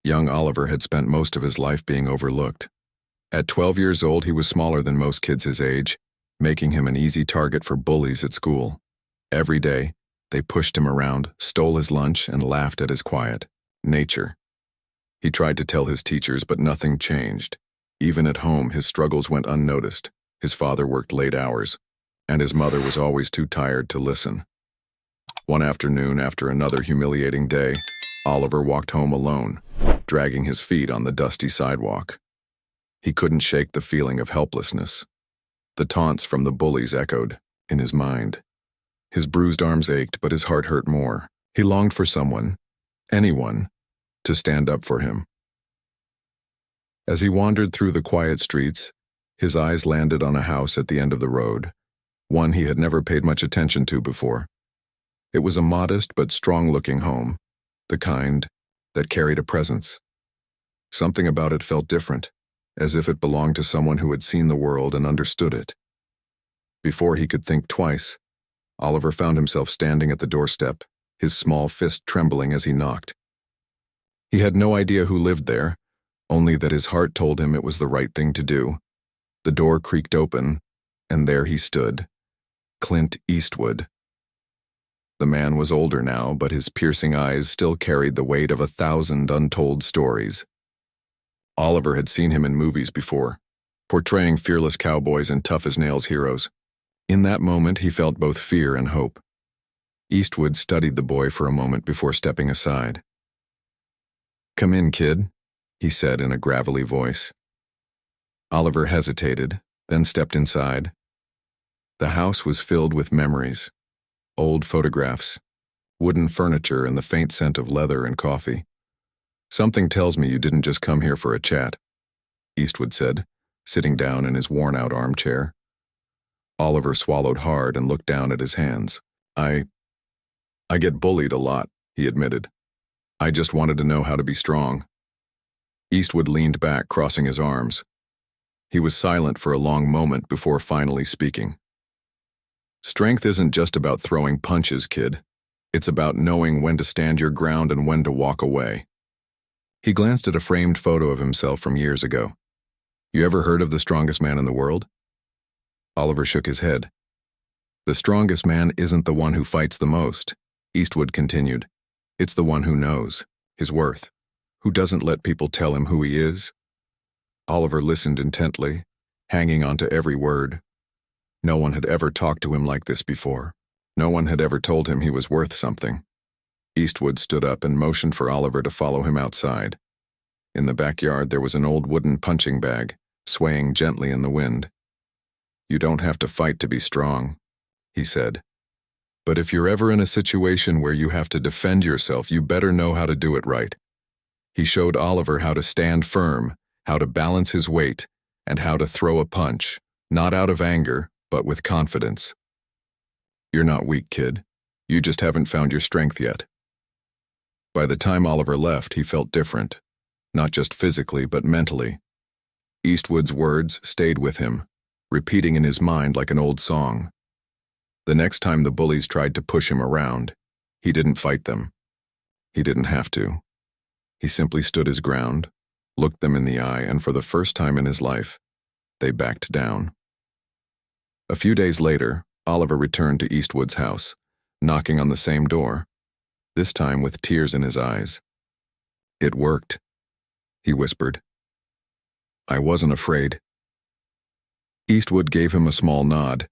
Young Oliver had spent most of his life being overlooked. At 12 years old, he was smaller than most kids his age, making him an easy target for bullies at school. Every day, they pushed him around, stole his lunch, and laughed at his quiet nature. He tried to tell his teachers, but nothing changed. Even at home, his struggles went unnoticed. His father worked late hours, and his mother was always too tired to listen. One afternoon, after another humiliating day, Oliver walked home alone, dragging his feet on the dusty sidewalk. He couldn't shake the feeling of helplessness. The taunts from the bullies echoed in his mind. His bruised arms ached, but his heart hurt more. He longed for someone, anyone, to stand up for him. As he wandered through the quiet streets, his eyes landed on a house at the end of the road, one he had never paid much attention to before. It was a modest but strong-looking home, the kind that carried a presence. Something about it felt different, as if it belonged to someone who had seen the world and understood it. Before he could think twice, Oliver found himself standing at the doorstep, his small fist trembling as he knocked. He had no idea who lived there, only that his heart told him it was the right thing to do. The door creaked open, and there he stood, Clint Eastwood. The man was older now, but his piercing eyes still carried the weight of 1,000 untold stories. Oliver had seen him in movies before, portraying fearless cowboys and tough-as-nails heroes. In that moment, he felt both fear and hope. Eastwood studied the boy for a moment before stepping aside. "Come in, kid," he said in a gravelly voice. Oliver hesitated, then stepped inside. The house was filled with memories, old photographs, wooden furniture, and the faint scent of leather and coffee. "Something tells me you didn't just come here for a chat," Eastwood said, sitting down in his worn-out armchair. Oliver swallowed hard and looked down at his hands. I get bullied a lot," he admitted. "I just wanted to know how to be strong." Eastwood leaned back, crossing his arms. He was silent for a long moment before finally speaking. "Strength isn't just about throwing punches, kid. It's about knowing when to stand your ground and when to walk away." He glanced at a framed photo of himself from years ago. "You ever heard of the strongest man in the world?" Oliver shook his head. "The strongest man isn't the one who fights the most," Eastwood continued. "It's the one who knows his worth, who doesn't let people tell him who he is." Oliver listened intently, hanging on to every word. No one had ever talked to him like this before. No one had ever told him he was worth something. Eastwood stood up and motioned for Oliver to follow him outside. In the backyard, there was an old wooden punching bag, swaying gently in the wind. "You don't have to fight to be strong," he said. "But if you're ever in a situation where you have to defend yourself, you better know how to do it right." He showed Oliver how to stand firm, how to balance his weight, and how to throw a punch, not out of anger, but with confidence. "You're not weak, kid. You just haven't found your strength yet." By the time Oliver left, he felt different, not just physically, but mentally. Eastwood's words stayed with him, repeating in his mind like an old song. The next time the bullies tried to push him around, he didn't fight them. He didn't have to. He simply stood his ground, looked them in the eye, and for the first time in his life, they backed down. A few days later, Oliver returned to Eastwood's house, knocking on the same door, this time with tears in his eyes. "It worked," he whispered. "I wasn't afraid." Eastwood gave him a small nod,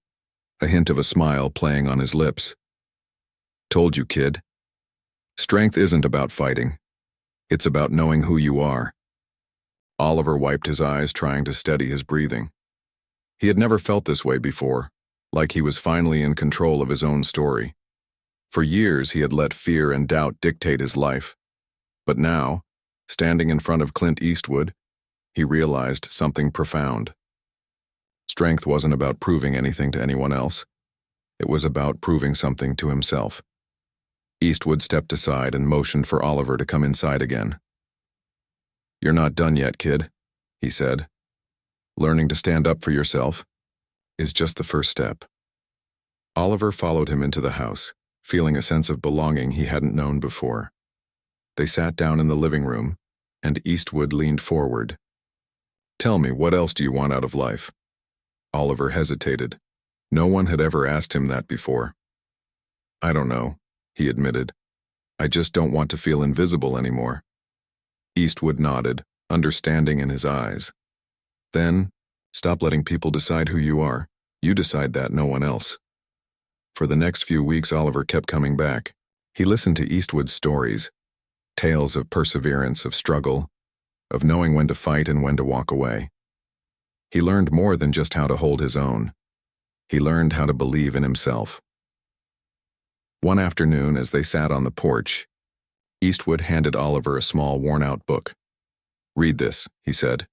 a hint of a smile playing on his lips. "Told you, kid. Strength isn't about fighting. It's about knowing who you are." Oliver wiped his eyes, trying to steady his breathing. He had never felt this way before, like he was finally in control of his own story. For years, he had let fear and doubt dictate his life. But now, standing in front of Clint Eastwood, he realized something profound. Strength wasn't about proving anything to anyone else. It was about proving something to himself. Eastwood stepped aside and motioned for Oliver to come inside again. "You're not done yet, kid," he said. "Learning to stand up for yourself is just the first step." Oliver followed him into the house, feeling a sense of belonging he hadn't known before. They sat down in the living room, and Eastwood leaned forward. "Tell me, what else do you want out of life?" Oliver hesitated. No one had ever asked him that before. "I don't know," he admitted. "I just don't want to feel invisible anymore." Eastwood nodded, understanding in his eyes. "Then, stop letting people decide who you are. You decide that, no one else." For the next few weeks, Oliver kept coming back. He listened to Eastwood's stories, tales of perseverance, of struggle, of knowing when to fight and when to walk away. He learned more than just how to hold his own. He learned how to believe in himself. One afternoon, as they sat on the porch, Eastwood handed Oliver a small, worn-out book. "Read this," he said.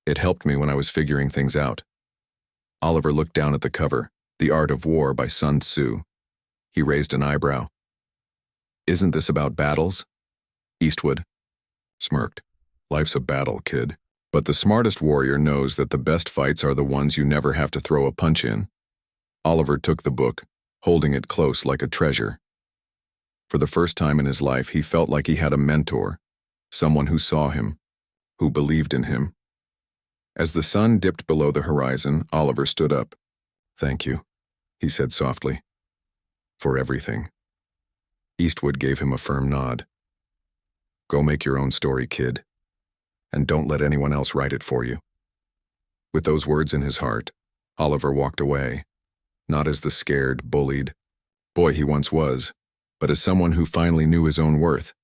"It helped me when I was figuring things out." Oliver looked down at the cover, The Art of War by Sun Tzu. He raised an eyebrow. "Isn't this about battles?" Eastwood smirked. "Life's a battle, kid. But the smartest warrior knows that the best fights are the ones you never have to throw a punch in." Oliver took the book, holding it close like a treasure. For the first time in his life, he felt like he had a mentor, someone who saw him, who believed in him. As the sun dipped below the horizon, Oliver stood up. "Thank you," he said softly. "For everything." Eastwood gave him a firm nod. "Go make your own story, kid. And don't let anyone else write it for you." With those words in his heart, Oliver walked away, not as the scared, bullied boy he once was, but as someone who finally knew his own worth.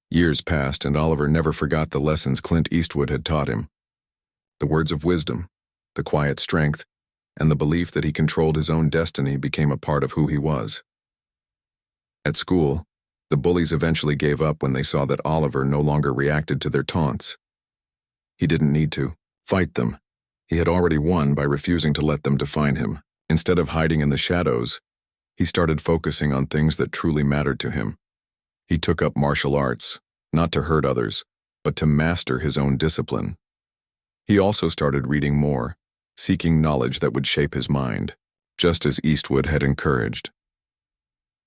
Years passed, and Oliver never forgot the lessons Clint Eastwood had taught him. The words of wisdom, the quiet strength, and the belief that he controlled his own destiny became a part of who he was. At school, the bullies eventually gave up when they saw that Oliver no longer reacted to their taunts. He didn't need to fight them. He had already won by refusing to let them define him. Instead of hiding in the shadows, he started focusing on things that truly mattered to him. He took up martial arts, not to hurt others, but to master his own discipline. He also started reading more, seeking knowledge that would shape his mind, just as Eastwood had encouraged.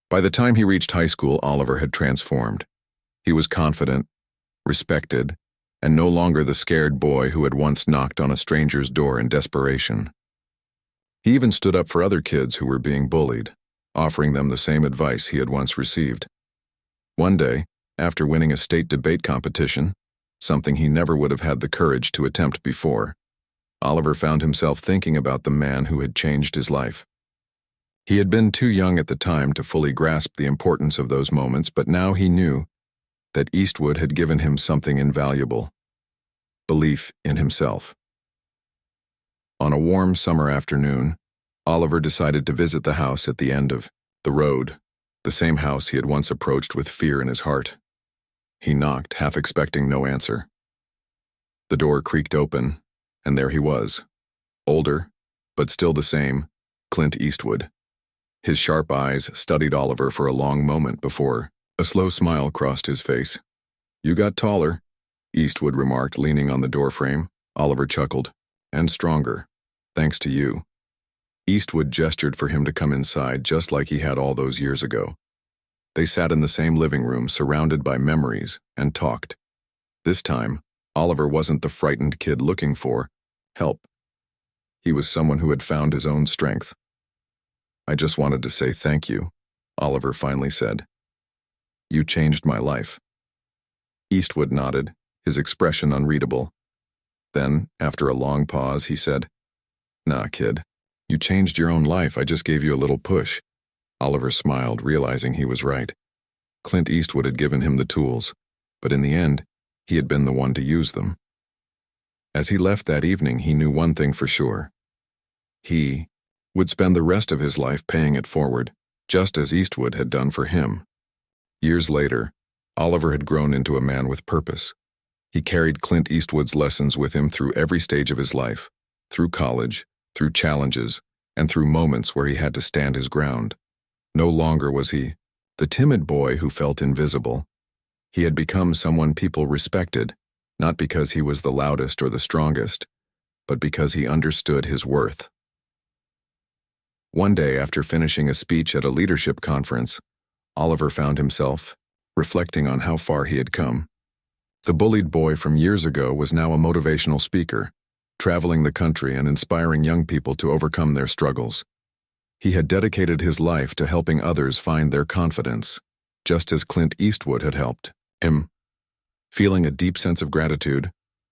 By the time he reached high school, Oliver had transformed. He was confident, respected, and no longer the scared boy who had once knocked on a stranger's door in desperation. He even stood up for other kids who were being bullied, offering them the same advice he had once received. One day, after winning a state debate competition, something he never would have had the courage to attempt before, Oliver found himself thinking about the man who had changed his life. He had been too young at the time to fully grasp the importance of those moments, but now he knew that Eastwood had given him something invaluable: belief in himself. On a warm summer afternoon, Oliver decided to visit the house at the end of the road, the same house he had once approached with fear in his heart. He knocked, half expecting no answer. The door creaked open, and there he was, older, but still the same, Clint Eastwood. His sharp eyes studied Oliver for a long moment before a slow smile crossed his face. "You got taller," Eastwood remarked, leaning on the doorframe. Oliver chuckled. "And stronger, thanks to you." Eastwood gestured for him to come inside, just like he had all those years ago. They sat in the same living room, surrounded by memories, and talked. This time, Oliver wasn't the frightened kid looking for help. He was someone who had found his own strength. "I just wanted to say thank you," Oliver finally said. "You changed my life." Eastwood nodded, his expression unreadable. Then, after a long pause, he said, "Nah, kid. You changed your own life. I just gave you a little push." Oliver smiled, realizing he was right. Clint Eastwood had given him the tools, but in the end, he had been the one to use them. As he left that evening, he knew one thing for sure. He would spend the rest of his life paying it forward, just as Eastwood had done for him. Years later, Oliver had grown into a man with purpose. He carried Clint Eastwood's lessons with him through every stage of his life, through college, through challenges, and through moments where he had to stand his ground. No longer was he the timid boy who felt invisible. He had become someone people respected, not because he was the loudest or the strongest, but because he understood his worth. One day, after finishing a speech at a leadership conference, Oliver found himself reflecting on how far he had come. The bullied boy from years ago was now a motivational speaker, traveling the country and inspiring young people to overcome their struggles. He had dedicated his life to helping others find their confidence, just as Clint Eastwood had helped him. Feeling a deep sense of gratitude,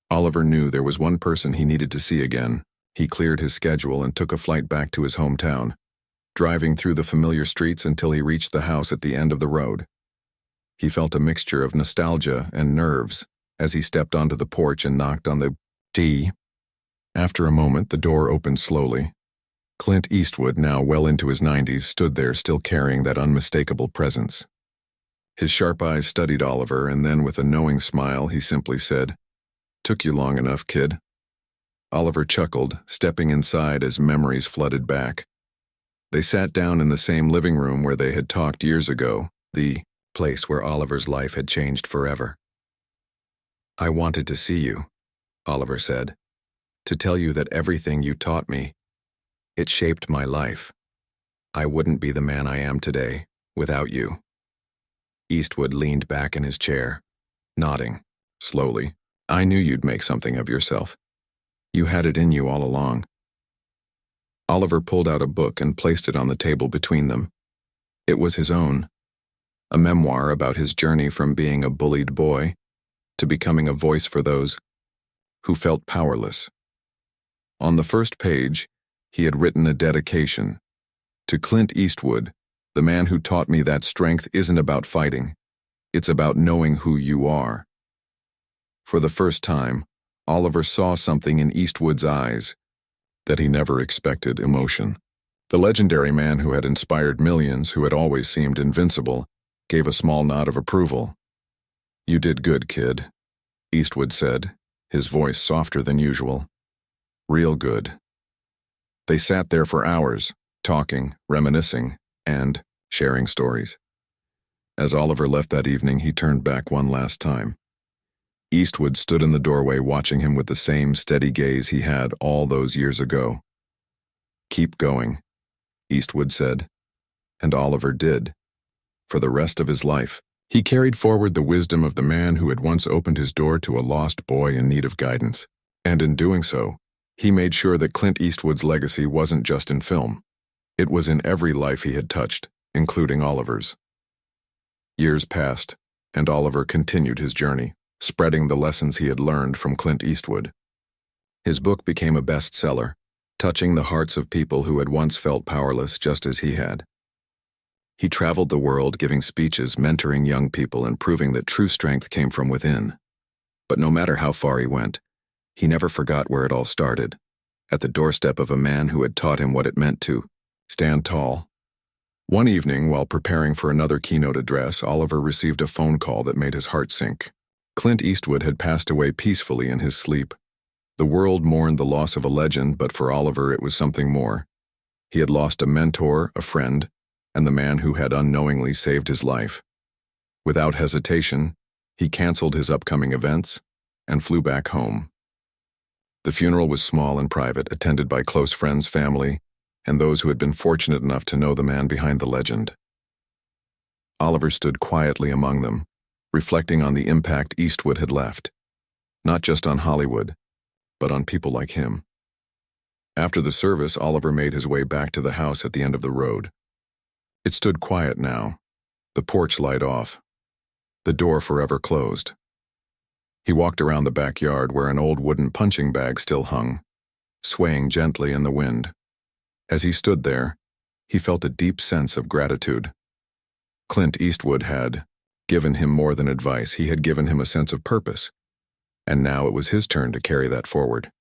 Oliver knew there was one person he needed to see again. He cleared his schedule and took a flight back to his hometown, driving through the familiar streets until he reached the house at the end of the road. He felt a mixture of nostalgia and nerves as he stepped onto the porch and knocked on the door. After a moment, the door opened slowly. Clint Eastwood, now well into his 90s, stood there still carrying that unmistakable presence. His sharp eyes studied Oliver, and then with a knowing smile, he simply said, "Took you long enough, kid." Oliver chuckled, stepping inside as memories flooded back. They sat down in the same living room where they had talked years ago, the place where Oliver's life had changed forever. "I wanted to see you," Oliver said, "to tell you that everything you taught me, it shaped my life. I wouldn't be the man I am today without you." Eastwood leaned back in his chair, nodding, slowly. "I knew you'd make something of yourself. You had it in you all along." Oliver pulled out a book and placed it on the table between them. It was his own, a memoir about his journey from being a bullied boy to becoming a voice for those who felt powerless. On the first page, he had written a dedication to Clint Eastwood, the man who taught me that strength isn't about fighting, it's about knowing who you are. For the first time, Oliver saw something in Eastwood's eyes that he never expected: emotion. The legendary man who had inspired millions, who had always seemed invincible, gave a small nod of approval. "You did good, kid," Eastwood said, his voice softer than usual. "Real good." They sat there for hours, talking, reminiscing, and sharing stories. As Oliver left that evening, he turned back one last time. Eastwood stood in the doorway watching him with the same steady gaze he had all those years ago. "Keep going," Eastwood said, and Oliver did. For the rest of his life, he carried forward the wisdom of the man who had once opened his door to a lost boy in need of guidance. And in doing so, he made sure that Clint Eastwood's legacy wasn't just in film. It was in every life he had touched, including Oliver's. Years passed, and Oliver continued his journey, spreading the lessons he had learned from Clint Eastwood. His book became a bestseller, touching the hearts of people who had once felt powerless just as he had. He traveled the world giving speeches, mentoring young people, and proving that true strength came from within. But no matter how far he went, he never forgot where it all started, at the doorstep of a man who had taught him what it meant to stand tall. One evening, while preparing for another keynote address, Oliver received a phone call that made his heart sink. Clint Eastwood had passed away peacefully in his sleep. The world mourned the loss of a legend, but for Oliver it was something more. He had lost a mentor, a friend, and the man who had unknowingly saved his life. Without hesitation, he canceled his upcoming events and flew back home. The funeral was small and private, attended by close friends, family, and those who had been fortunate enough to know the man behind the legend. Oliver stood quietly among them, reflecting on the impact Eastwood had left, not just on Hollywood, but on people like him. After the service, Oliver made his way back to the house at the end of the road. It stood quiet now, the porch light off, the door forever closed. He walked around the backyard where an old wooden punching bag still hung, swaying gently in the wind. As he stood there, he felt a deep sense of gratitude. Clint Eastwood had given him more than advice. He had given him a sense of purpose, and now it was his turn to carry that forward.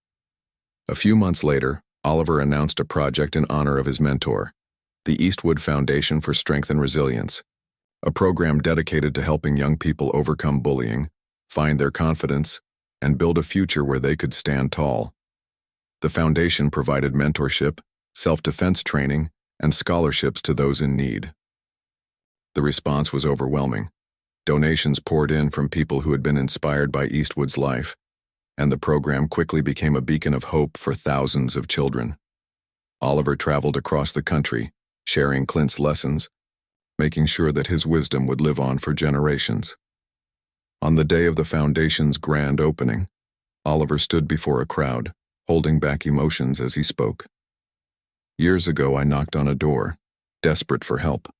A few months later, Oliver announced a project in honor of his mentor, the Eastwood Foundation for Strength and Resilience, a program dedicated to helping young people overcome bullying, find their confidence, and build a future where they could stand tall. The foundation provided mentorship, self-defense training, and scholarships to those in need. The response was overwhelming. Donations poured in from people who had been inspired by Eastwood's life, and the program quickly became a beacon of hope for thousands of children. Oliver traveled across the country, sharing Clint's lessons, making sure that his wisdom would live on for generations. On the day of the Foundation's grand opening, Oliver stood before a crowd, holding back emotions as he spoke. Years ago, I knocked on a door, desperate for help.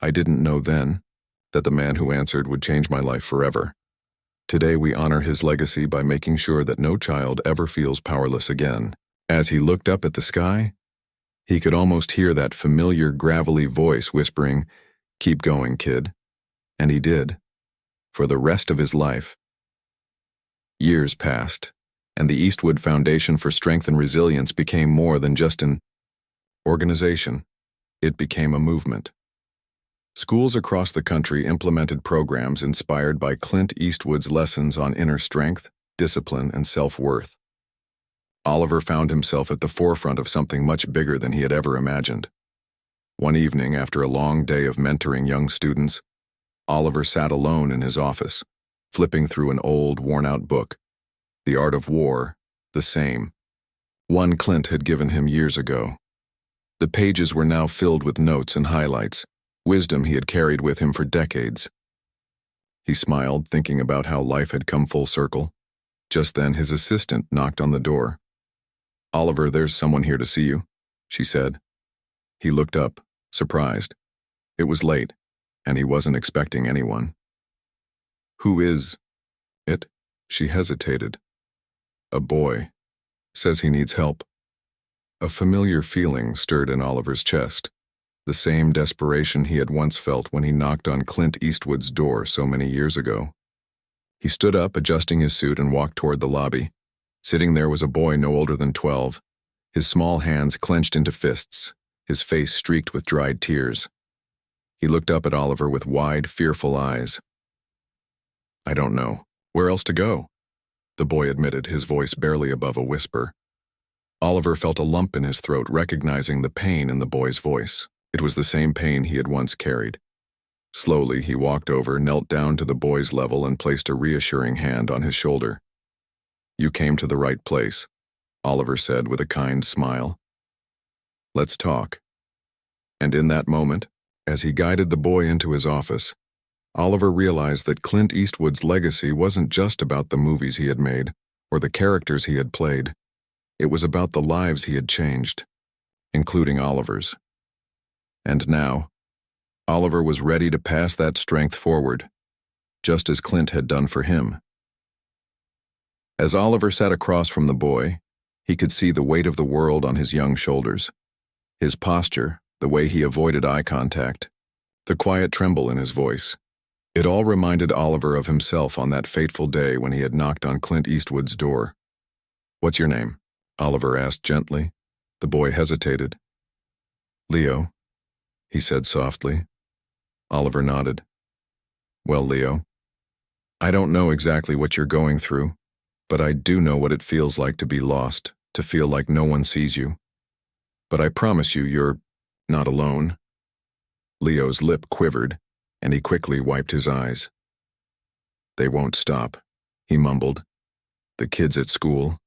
I didn't know then that the man who answered would change my life forever. Today, we honor his legacy by making sure that no child ever feels powerless again. As he looked up at the sky, he could almost hear that familiar gravelly voice whispering, "Keep going, kid." And he did, for the rest of his life. Years passed, and the Eastwood Foundation for Strength and Resilience became more than just an organization. It became a movement. Schools across the country implemented programs inspired by Clint Eastwood's lessons on inner strength, discipline, and self-worth. Oliver found himself at the forefront of something much bigger than he had ever imagined. One evening, after a long day of mentoring young students, Oliver sat alone in his office, flipping through an old, worn-out book, The Art of War, the same, one Clint had given him years ago. The pages were now filled with notes and highlights, wisdom he had carried with him for decades. He smiled, thinking about how life had come full circle. Just then, his assistant knocked on the door. "Oliver, there's someone here to see you," she said. He looked up, surprised. It was late, and he wasn't expecting anyone. "Who is it?" She hesitated. "A boy. Says he needs help." A familiar feeling stirred in Oliver's chest, the same desperation he had once felt when he knocked on Clint Eastwood's door so many years ago. He stood up, adjusting his suit, and walked toward the lobby. Sitting there was a boy no older than 12, his small hands clenched into fists, his face streaked with dried tears. He looked up at Oliver with wide, fearful eyes. "I don't know where else to go," the boy admitted, his voice barely above a whisper. Oliver felt a lump in his throat, recognizing the pain in the boy's voice. It was the same pain he had once carried. Slowly, he walked over, knelt down to the boy's level, and placed a reassuring hand on his shoulder. "You came to the right place," Oliver said with a kind smile. "Let's talk." And in that moment, as he guided the boy into his office, Oliver realized that Clint Eastwood's legacy wasn't just about the movies he had made or the characters he had played. It was about the lives he had changed, including Oliver's. And now, Oliver was ready to pass that strength forward, just as Clint had done for him. As Oliver sat across from the boy, he could see the weight of the world on his young shoulders. His posture, the way he avoided eye contact, the quiet tremble in his voice. It all reminded Oliver of himself on that fateful day when he had knocked on Clint Eastwood's door. "What's your name?" Oliver asked gently. The boy hesitated. "Leo," he said softly. Oliver nodded. "Well, Leo, I don't know exactly what you're going through, but I do know what it feels like to be lost, to feel like no one sees you. But I promise you, you're not alone." Leo's lip quivered, and he quickly wiped his eyes. "They won't stop," he mumbled. "The kids at school,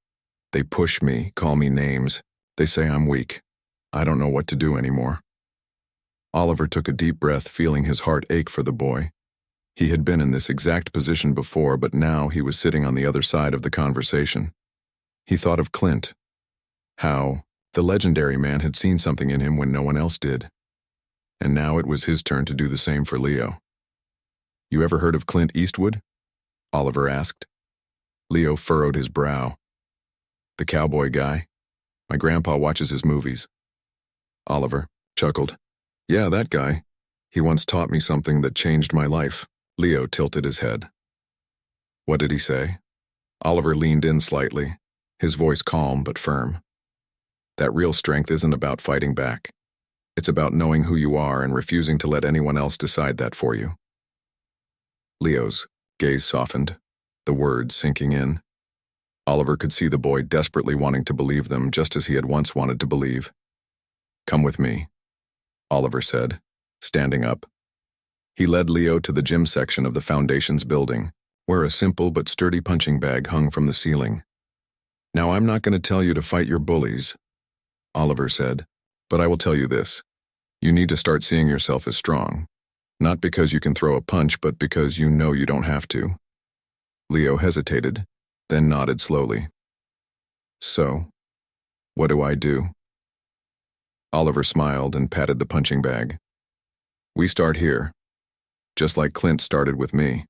they push me, call me names. They say I'm weak. I don't know what to do anymore." Oliver took a deep breath, feeling his heart ache for the boy. He had been in this exact position before, but now he was sitting on the other side of the conversation. He thought of Clint. How the legendary man had seen something in him when no one else did. And now it was his turn to do the same for Leo. "You ever heard of Clint Eastwood?" Oliver asked. Leo furrowed his brow. "The cowboy guy. My grandpa watches his movies." Oliver chuckled. "Yeah, that guy. He once taught me something that changed my life." Leo tilted his head. "What did he say?" Oliver leaned in slightly, his voice calm but firm. "That real strength isn't about fighting back. It's about knowing who you are and refusing to let anyone else decide that for you." Leo's gaze softened, the words sinking in. Oliver could see the boy desperately wanting to believe them, just as he had once wanted to believe. "Come with me," Oliver said, standing up. He led Leo to the gym section of the Foundation's building, where a simple but sturdy punching bag hung from the ceiling. "Now, I'm not going to tell you to fight your bullies," Oliver said, "but I will tell you this. You need to start seeing yourself as strong. Not because you can throw a punch, but because you know you don't have to. Leo hesitated, then nodded slowly. So, what do I do? Oliver smiled and patted the punching bag. We start here, just like Clint started with me.